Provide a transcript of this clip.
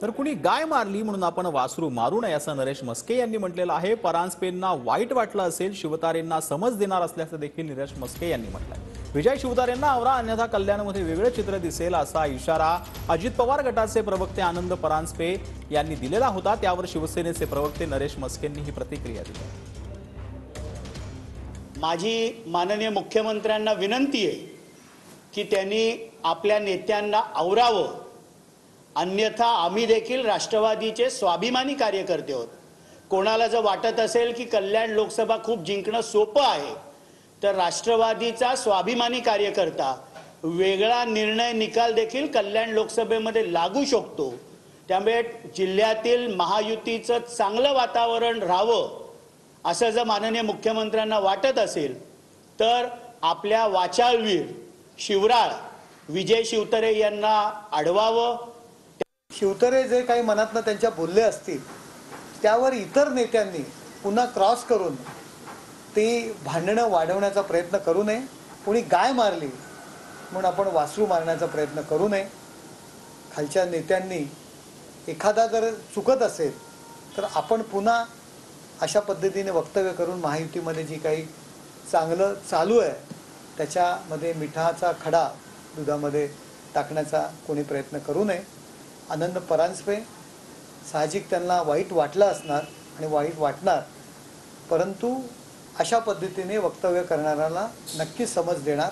तर कुणी गाय मारली म्हणून आपण वासरू मारू नये असं नरेश मस्के यांनी म्हटलेलं आहे। परांजपेंना वाईट वाटलं असेल, शिवतारेंना समज देणार असल्याचं देखील नरेश मस्के यांनी म्हटलंय। विजय शिवतारेंना आवरा अन्यथा कल्याणमध्ये वेगळे चित्र दिसेल असा इशारा अजित पवार गटाचे प्रवक्ते आनंद परांजपे यांनी दिलेला होता। त्यावर शिवसेनेचे प्रवक्ते नरेश मस्केंनी ही प्रतिक्रिया दिली। माझी माननीय मुख्यमंत्र्यांना विनंती आहे की त्यांनी आपल्या नेत्यांना आवरावं, अन्यथा आम्ही देखील राष्ट्रवादीचे स्वाभिमानी कार्यकर्ते आहोत। कोणाला जर वाटत असेल की कल्याण लोकसभा खूप जिंकणं सोपं आहे, तर राष्ट्रवादीचा स्वाभिमानी कार्यकर्ता वेगळा निर्णय निकाल देखील कल्याण लोकसभेमध्ये लागू शकतो। त्यामुळे जिल्ह्यातील महायुतीचं चांगलं वातावरण राहावं असं जर माननीय मुख्यमंत्र्यांना वाटत असेल, तर आपल्या वाचाळवीर शिवराळ विजय शिवतारे यांना अडवावं। शिवतारे जे काही मनातनं त्यांच्या बोलले असतील त्यावर इतर नेत्यांनी पुन्हा क्रॉस करून ती भांडणं वाढवण्याचा प्रयत्न करू नये। कोणी गाय मारली म्हणून आपण वासरू मारण्याचा प्रयत्न करू नये। खालच्या नेत्यांनी एखादा जर चुकत असेल तर आपण पुन्हा अशा पद्धतीने वक्तव्य करून महायुतीमध्ये जी काही चांगलं चालू आहे त्याच्यामध्ये मिठाचा खडा दुधामध्ये टाकण्याचा कोणी प्रयत्न करू नये। आनंद परांजपे साहजिक त्यांना वाईट वाटलं असणार आणि वाईट वाटणार, परंतु अशा पद्धतीने वक्तव्य करणाऱ्याला नक्कीच समज देणार।